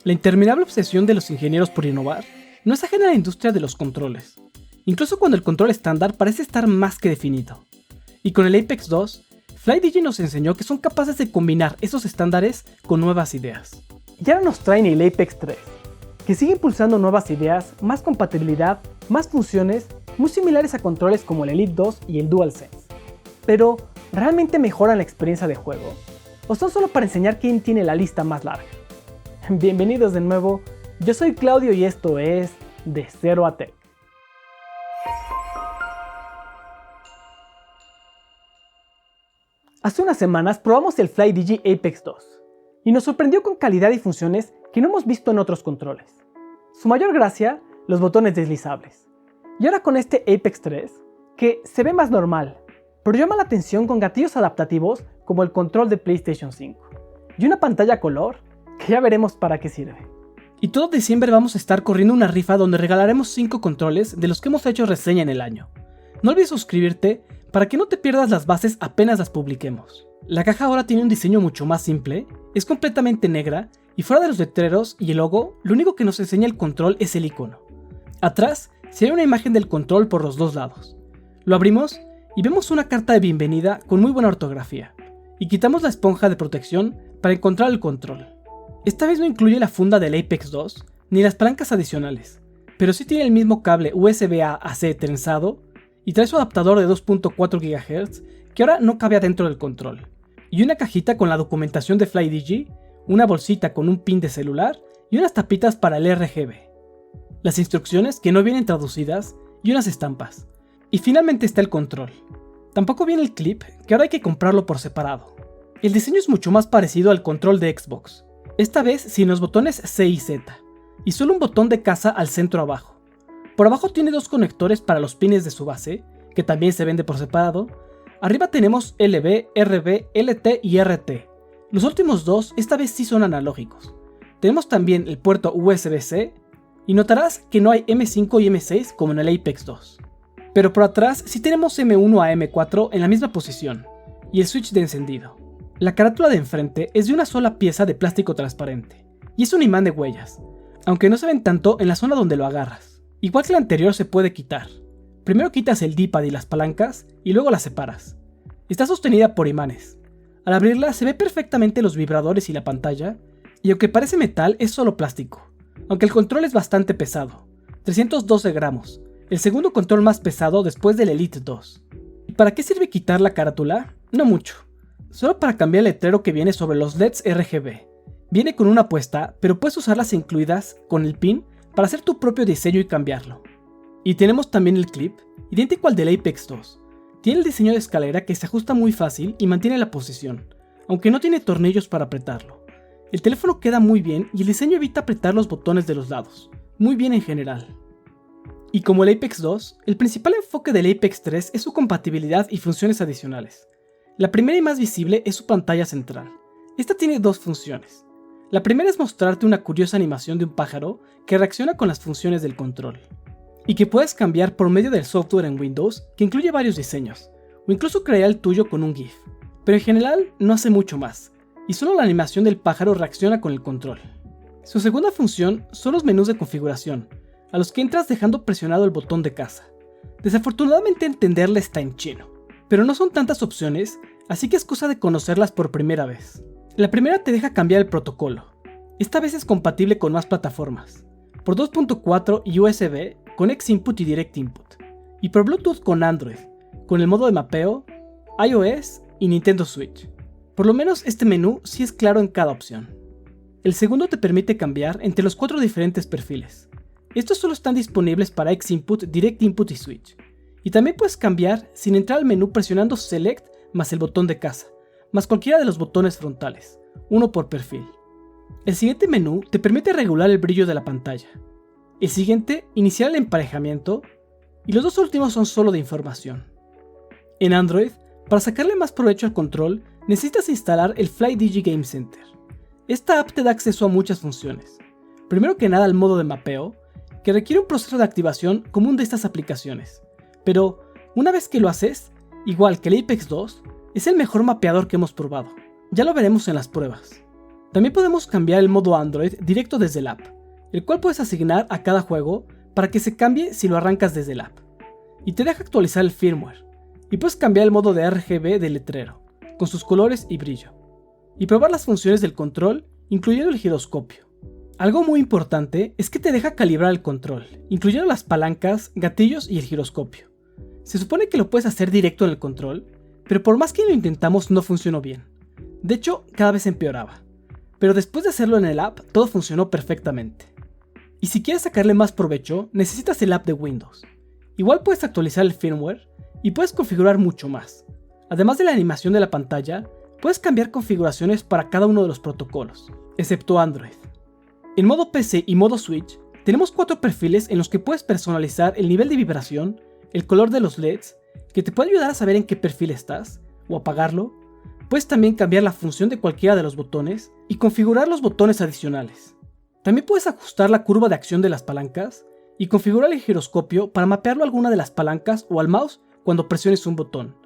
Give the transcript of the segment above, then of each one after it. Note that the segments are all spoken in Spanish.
La interminable obsesión de los ingenieros por innovar no es ajena a la industria de los controles, incluso cuando el control estándar parece estar más que definido. Y con el Apex 2, FlyDigi nos enseñó que son capaces de combinar esos estándares con nuevas ideas. Y ahora nos traen el Apex 3, que sigue impulsando nuevas ideas, más compatibilidad, más funciones, muy similares a controles como el Elite 2 y el DualSense. Pero, ¿realmente mejoran la experiencia de juego? ¿O son solo para enseñar quién tiene la lista más larga? Bienvenidos de nuevo, yo soy Claudio y esto es De Cero a Tech. Hace unas semanas probamos el FlyDigi Apex 2 y nos sorprendió con calidad y funciones que no hemos visto en otros controles. Su mayor gracia, los botones deslizables. Y ahora con este Apex 3, que se ve más normal, pero llama la atención con gatillos adaptativos como el control de PlayStation 5 y una pantalla color que ya veremos para qué sirve. Y todo diciembre vamos a estar corriendo una rifa donde regalaremos 5 controles de los que hemos hecho reseña en el año. No olvides suscribirte para que no te pierdas las bases apenas las publiquemos. La caja ahora tiene un diseño mucho más simple, es completamente negra y fuera de los letreros y el logo, lo único que nos enseña el control es el icono. Atrás se ve una imagen del control por los dos lados. Lo abrimos y vemos una carta de bienvenida con muy buena ortografía y quitamos la esponja de protección para encontrar el control. Esta vez no incluye la funda del Apex 2 ni las palancas adicionales, pero sí tiene el mismo cable USB-A a C trenzado y trae su adaptador de 2.4 GHz que ahora no cabe adentro del control, y una cajita con la documentación de FlyDigi, una bolsita con un pin de celular y unas tapitas para el RGB, las instrucciones que no vienen traducidas y unas estampas, y finalmente está el control. Tampoco viene el clip, que ahora hay que comprarlo por separado. El diseño es mucho más parecido al control de Xbox, esta vez sin los botones C y Z, y solo un botón de caza al centro abajo. Por abajo tiene dos conectores para los pines de su base, que también se vende por separado. Arriba tenemos LB, RB, LT y RT. Los últimos dos esta vez sí son analógicos. Tenemos también el puerto USB-C, y notarás que no hay M5 y M6 como en el Apex 2. Pero por atrás sí tenemos M1 a M4 en la misma posición, y el switch de encendido. La carátula de enfrente es de una sola pieza de plástico transparente, y es un imán de huellas, aunque no se ven tanto en la zona donde lo agarras. Igual que el anterior se puede quitar. Primero quitas el D-pad y las palancas, y luego las separas. Está sostenida por imanes. Al abrirla se ve perfectamente los vibradores y la pantalla, y aunque parece metal es solo plástico, aunque el control es bastante pesado, 312 gramos, el segundo control más pesado después del Elite 2. ¿Y para qué sirve quitar la carátula? No mucho. Solo para cambiar el letrero que viene sobre los LEDs RGB. Viene con una apuesta, pero puedes usarlas incluidas con el pin para hacer tu propio diseño y cambiarlo. Y tenemos también el clip, idéntico al del Apex 2. Tiene el diseño de escalera que se ajusta muy fácil y mantiene la posición, aunque no tiene tornillos para apretarlo. El teléfono queda muy bien y el diseño evita apretar los botones de los lados, muy bien en general. Y como el Apex 2, el principal enfoque del Apex 3 es su compatibilidad y funciones adicionales. La primera y más visible es su pantalla central. Esta tiene dos funciones. La primera es mostrarte una curiosa animación de un pájaro que reacciona con las funciones del control, y que puedes cambiar por medio del software en Windows que incluye varios diseños, o incluso crear el tuyo con un GIF, pero en general no hace mucho más, y solo la animación del pájaro reacciona con el control. Su segunda función son los menús de configuración, a los que entras dejando presionado el botón de caza. Desafortunadamente entenderla está en chino, pero no son tantas opciones, así que es cosa de conocerlas por primera vez. La primera te deja cambiar el protocolo. Esta vez es compatible con más plataformas, por 2.4 y USB con X-Input y Direct Input, y por Bluetooth con Android, con el modo de mapeo, iOS y Nintendo Switch. Por lo menos este menú sí es claro en cada opción. El segundo te permite cambiar entre los 4 diferentes perfiles. Estos solo están disponibles para X-Input, Direct Input y Switch. Y también puedes cambiar sin entrar al menú presionando Select más el botón de caza, más cualquiera de los botones frontales, uno por perfil. El siguiente menú te permite regular el brillo de la pantalla. El siguiente, iniciar el emparejamiento, y los dos últimos son solo de información. En Android, para sacarle más provecho al control, necesitas instalar el FlyDigi Game Center. Esta app te da acceso a muchas funciones. Primero que nada al modo de mapeo, que requiere un proceso de activación común de estas aplicaciones. Pero, una vez que lo haces, igual que el Apex 2, es el mejor mapeador que hemos probado. Ya lo veremos en las pruebas. También podemos cambiar el modo Android directo desde el app, el cual puedes asignar a cada juego para que se cambie si lo arrancas desde el app. Y te deja actualizar el firmware, y puedes cambiar el modo de RGB del letrero, con sus colores y brillo, y probar las funciones del control, incluyendo el giroscopio. Algo muy importante es que te deja calibrar el control, incluyendo las palancas, gatillos y el giroscopio. Se supone que lo puedes hacer directo en el control, pero por más que lo intentamos no funcionó bien. De hecho, cada vez empeoraba. Pero después de hacerlo en el app, todo funcionó perfectamente. Y si quieres sacarle más provecho, necesitas el app de Windows. Igual puedes actualizar el firmware y puedes configurar mucho más. Además de la animación de la pantalla, puedes cambiar configuraciones para cada uno de los protocolos, excepto Android. En modo PC y modo Switch, tenemos 4 perfiles en los que puedes personalizar el nivel de vibración, el color de los LEDs, que te puede ayudar a saber en qué perfil estás, o apagarlo. Puedes también cambiar la función de cualquiera de los botones y configurar los botones adicionales. También puedes ajustar la curva de acción de las palancas y configurar el giroscopio para mapearlo a alguna de las palancas o al mouse cuando presiones un botón.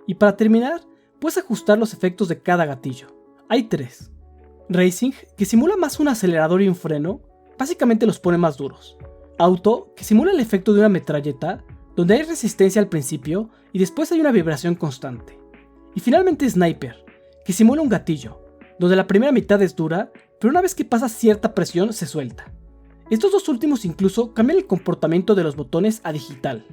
Y para terminar, puedes ajustar los efectos de cada gatillo. Hay 3. Racing, que simula más un acelerador y un freno, básicamente los pone más duros. Auto, que simula el efecto de una metralleta, donde hay resistencia al principio y después hay una vibración constante. Y finalmente Sniper, que simula un gatillo, donde la primera mitad es dura, pero una vez que pasa cierta presión se suelta. Estos dos últimos incluso cambian el comportamiento de los botones a digital.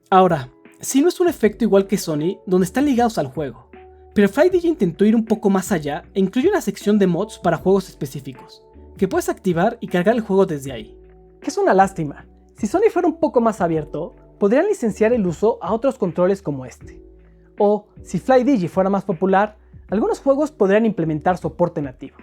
Ahora, si no es un efecto igual que Sony, donde están ligados al juego, pero FlyDigi intentó ir un poco más allá e incluye una sección de mods para juegos específicos, que puedes activar y cargar el juego desde ahí. Es una lástima. Si Sony fuera un poco más abierto, podrían licenciar el uso a otros controles como este. O, si FlyDigi fuera más popular, algunos juegos podrían implementar soporte nativo.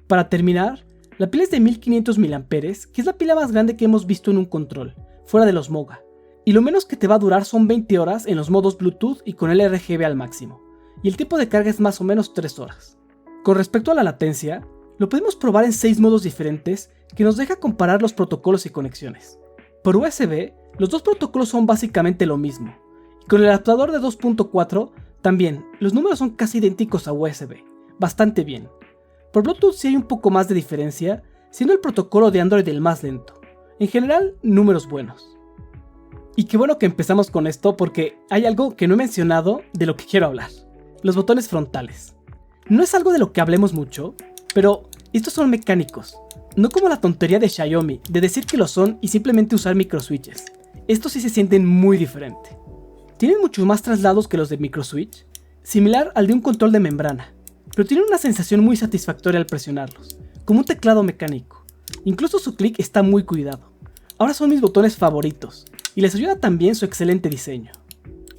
Para terminar, la pila es de 1500 mAh, que es la pila más grande que hemos visto en un control, fuera de los MOGA, y lo menos que te va a durar son 20 horas en los modos Bluetooth y con el RGB al máximo, y el tiempo de carga es más o menos 3 horas. Con respecto a la latencia, lo podemos probar en 6 modos diferentes que nos deja comparar los protocolos y conexiones. Por USB, los dos protocolos son básicamente lo mismo, y con el adaptador de 2.4 también, los números son casi idénticos a USB, bastante bien. Por Bluetooth sí hay un poco más de diferencia, siendo el protocolo de Android el más lento. En general, números buenos. Y qué bueno que empezamos con esto porque hay algo que no he mencionado de lo que quiero hablar. Los botones frontales. No es algo de lo que hablemos mucho, pero estos son mecánicos. No como la tontería de Xiaomi de decir que lo son y simplemente usar microswitches. Estos sí se sienten muy diferente. Tienen muchos más traslados que los de microswitch, similar al de un control de membrana, pero tienen una sensación muy satisfactoria al presionarlos, como un teclado mecánico. Incluso su clic está muy cuidado. Ahora son mis botones favoritos, y les ayuda también su excelente diseño.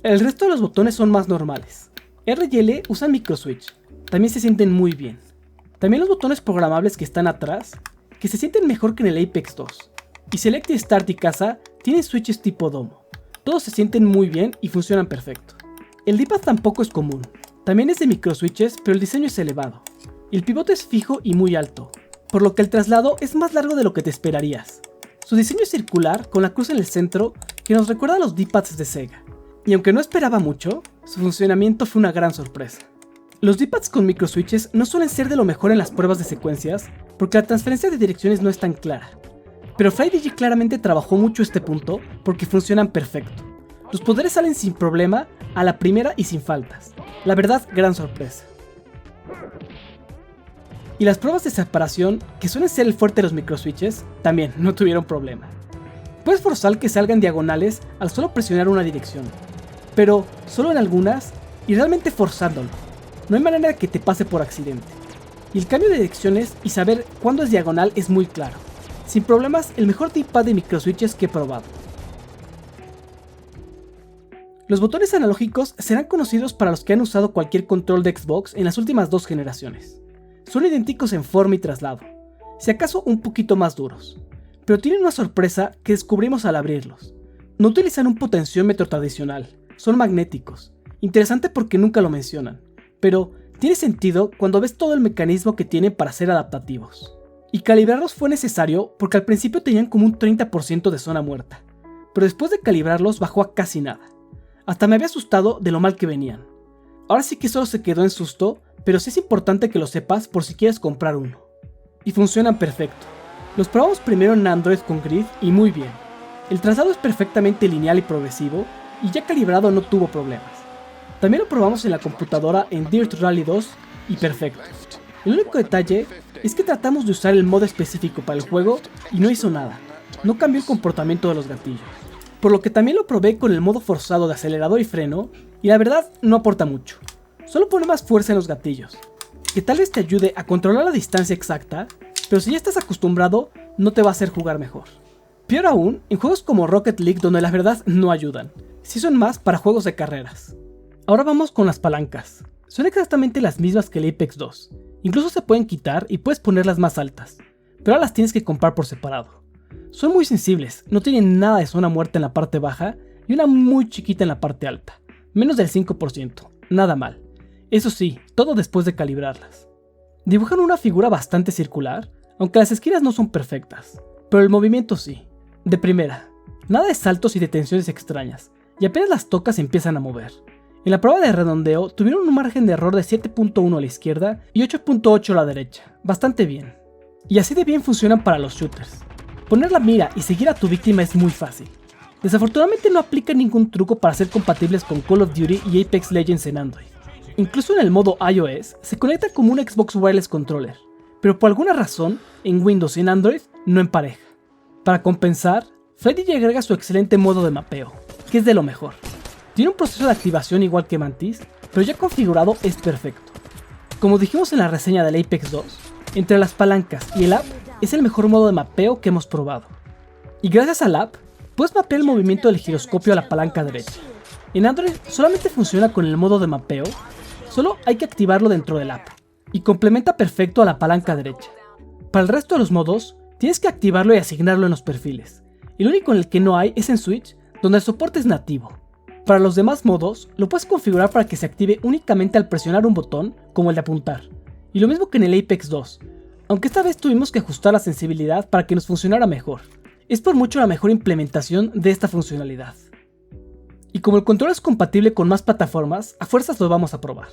El resto de los botones son más normales. R y L usan microswitch, también se sienten muy bien. También los botones programables que están atrás, que se sienten mejor que en el Apex 2. Y Select y Start y Casa tienen switches tipo domo. Todos se sienten muy bien y funcionan perfecto. El D-pad tampoco es común. También es de microswitches, pero el diseño es elevado. El pivote es fijo y muy alto, por lo que el traslado es más largo de lo que te esperarías. Su diseño es circular, con la cruz en el centro, que nos recuerda a los D-pads de Sega. Y aunque no esperaba mucho, su funcionamiento fue una gran sorpresa. Los D-pads con microswitches no suelen ser de lo mejor en las pruebas de secuencias, porque la transferencia de direcciones no es tan clara. Pero FlyDigi claramente trabajó mucho este punto porque funcionan perfecto. Los poderes salen sin problema, a la primera y sin faltas. La verdad, gran sorpresa. Y las pruebas de separación, que suelen ser el fuerte de los microswitches, también no tuvieron problema. Puedes forzar que salgan diagonales al solo presionar una dirección, pero solo en algunas y realmente forzándolo. No hay manera de que te pase por accidente. Y el cambio de direcciones y saber cuándo es diagonal es muy claro. Sin problemas, el mejor D-pad de microswitches que he probado. Los botones analógicos serán conocidos para los que han usado cualquier control de Xbox en las últimas 2 generaciones. Son idénticos en forma y traslado, si acaso un poquito más duros, pero tienen una sorpresa que descubrimos al abrirlos. No utilizan un potenciómetro tradicional, son magnéticos, interesante porque nunca lo mencionan, pero tiene sentido cuando ves todo el mecanismo que tienen para ser adaptativos. Y calibrarlos fue necesario porque al principio tenían como un 30% de zona muerta, pero después de calibrarlos bajó a casi nada. Hasta me había asustado de lo mal que venían. Ahora sí que solo se quedó en susto, pero sí es importante que lo sepas por si quieres comprar uno. y funcionan perfecto. Los probamos primero en Android con Grid y muy bien. El trazado es perfectamente lineal y progresivo y ya calibrado no tuvo problemas. También lo probamos en la computadora en Dirt Rally 2 y perfecto. El único detalle es que tratamos de usar el modo específico para el juego y no hizo nada. No cambió el comportamiento de los gatillos. Por lo que también lo probé con el modo forzado de acelerador y freno y la verdad no aporta mucho. Solo pone más fuerza en los gatillos, que tal vez te ayude a controlar la distancia exacta, pero si ya estás acostumbrado no te va a hacer jugar mejor. Peor aún, en juegos como Rocket League donde la verdad no ayudan, sí son más para juegos de carreras. Ahora vamos con las palancas. Son exactamente las mismas que el Apex 2, incluso se pueden quitar y puedes ponerlas más altas, pero ahora las tienes que comprar por separado. Son muy sensibles, no tienen nada de zona muerta en la parte baja y una muy chiquita en la parte alta, menos del 5%, nada mal. Eso sí, todo después de calibrarlas. Dibujan una figura bastante circular, aunque las esquinas no son perfectas, pero el movimiento sí. De primera, nada de saltos y detenciones extrañas, y apenas las tocas empiezan a mover. En la prueba de redondeo tuvieron un margen de error de 7.1 a la izquierda y 8.8 a la derecha, bastante bien. Y así de bien funcionan para los shooters. Poner la mira y seguir a tu víctima es muy fácil. Desafortunadamente no aplica ningún truco para ser compatibles con Call of Duty y Apex Legends en Android. Incluso en el modo iOS se conecta como un Xbox Wireless Controller, pero por alguna razón en Windows y en Android no empareja. Para compensar, FlyDigi agrega su excelente modo de mapeo, que es de lo mejor. Tiene un proceso de activación igual que Mantis, pero ya configurado es perfecto. Como dijimos en la reseña del Apex 2, entre las palancas y el app es el mejor modo de mapeo que hemos probado. Y gracias al app, puedes mapear el movimiento del giroscopio a la palanca derecha. En Android solamente funciona con el modo de mapeo, solo hay que activarlo dentro del app, y complementa perfecto a la palanca derecha. Para el resto de los modos, tienes que activarlo y asignarlo en los perfiles, y lo único en el que no hay es en Switch, donde el soporte es nativo. Para los demás modos, lo puedes configurar para que se active únicamente al presionar un botón, como el de apuntar, y lo mismo que en el Apex 2, aunque esta vez tuvimos que ajustar la sensibilidad para que nos funcionara mejor. Es por mucho la mejor implementación de esta funcionalidad. Y como el control es compatible con más plataformas, a fuerzas lo vamos a probar.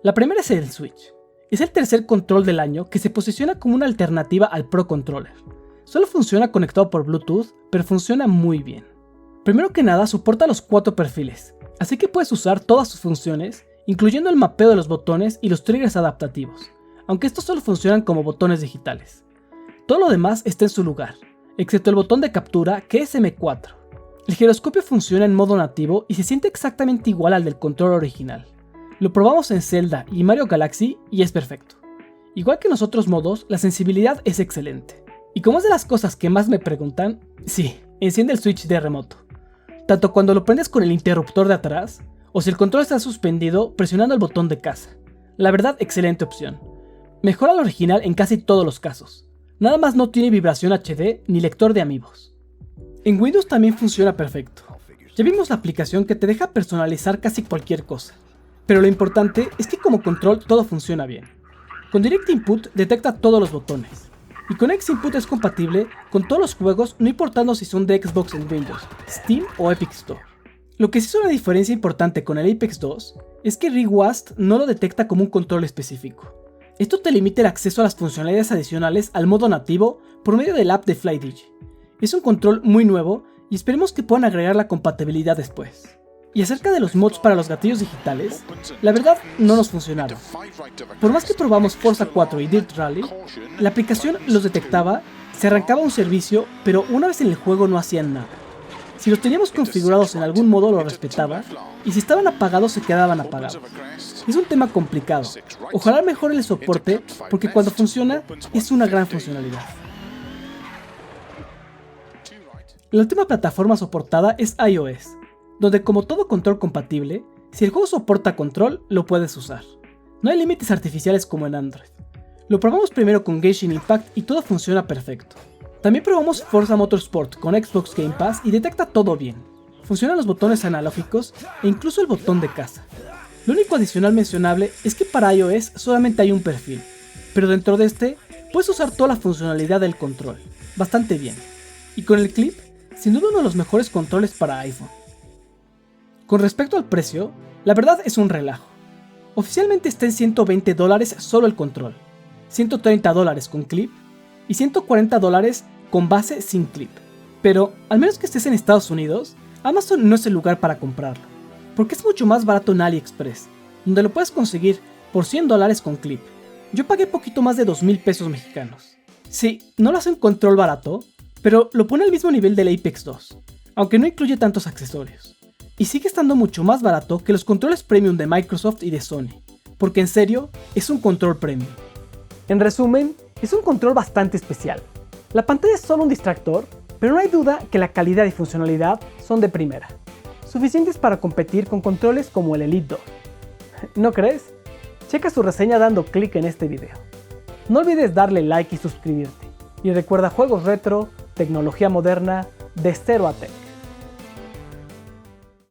La primera es el Switch. Es el tercer control del año que se posiciona como una alternativa al Pro Controller. Solo funciona conectado por Bluetooth, pero funciona muy bien. Primero que nada soporta los 4 perfiles, así que puedes usar todas sus funciones, incluyendo el mapeo de los botones y los triggers adaptativos, aunque estos solo funcionan como botones digitales. Todo lo demás está en su lugar, excepto el botón de captura que es M4. El giroscopio funciona en modo nativo y se siente exactamente igual al del control original. Lo probamos en Zelda y Mario Galaxy y es perfecto. Igual que en los otros modos, la sensibilidad es excelente. Y como es de las cosas que más me preguntan, sí, enciende el Switch de remoto. Tanto cuando lo prendes con el interruptor de atrás, o si el control está suspendido presionando el botón de casa. La verdad, excelente opción. Mejora al original en casi todos los casos. Nada más no tiene vibración HD ni lector de amigos. En Windows también funciona perfecto. Ya vimos la aplicación que te deja personalizar casi cualquier cosa. Pero lo importante es que como control todo funciona bien. Con Direct Input detecta todos los botones. Y con X-Input es compatible con todos los juegos, no importando si son de Xbox en Windows, Steam o Epic Store. Lo que sí es una diferencia importante con el Apex 2 es que ReWast no lo detecta como un control específico. Esto te limita el acceso a las funcionalidades adicionales al modo nativo por medio del app de FlyDigi. Es un control muy nuevo y esperemos que puedan agregar la compatibilidad después. Y acerca de los mods para los gatillos digitales, la verdad no nos funcionaron. Por más que probamos Forza 4 y Dirt Rally, la aplicación los detectaba, se arrancaba un servicio, pero una vez en el juego no hacían nada. Si los teníamos configurados en algún modo lo respetaba, y si estaban apagados se quedaban apagados. Es un tema complicado, ojalá mejore el soporte porque cuando funciona es una gran funcionalidad. La última plataforma soportada es iOS, donde como todo control compatible, si el juego soporta control, lo puedes usar. No hay límites artificiales como en Android. Lo probamos primero con Genshin Impact y todo funciona perfecto. También probamos Forza Motorsport con Xbox Game Pass y detecta todo bien. Funcionan los botones analógicos e incluso el botón de casa. Lo único adicional mencionable es que para iOS solamente hay un perfil, pero dentro de este puedes usar toda la funcionalidad del control, bastante bien. Y con el clip, sin duda uno de los mejores controles para iPhone. Con respecto al precio, la verdad es un relajo. Oficialmente está en $120 solo el control, $130 con clip y $140 con base sin clip. Pero, al menos que estés en Estados Unidos, Amazon no es el lugar para comprarlo, porque es mucho más barato en AliExpress, donde lo puedes conseguir por $100 con clip. Yo pagué poquito más de 2,000 pesos mexicanos. Sí, no lo hace un control barato, pero lo pone al mismo nivel del Apex 2, aunque no incluye tantos accesorios. Y sigue estando mucho más barato que los controles premium de Microsoft y de Sony, porque en serio, es un control premium. En resumen, es un control bastante especial. La pantalla es solo un distractor, pero no hay duda que la calidad y funcionalidad son de primera, suficientes para competir con controles como el Elite 2. ¿No crees? Checa su reseña dando clic en este video. No olvides darle like y suscribirte. Y recuerda juegos retro, tecnología moderna, de cero a tech.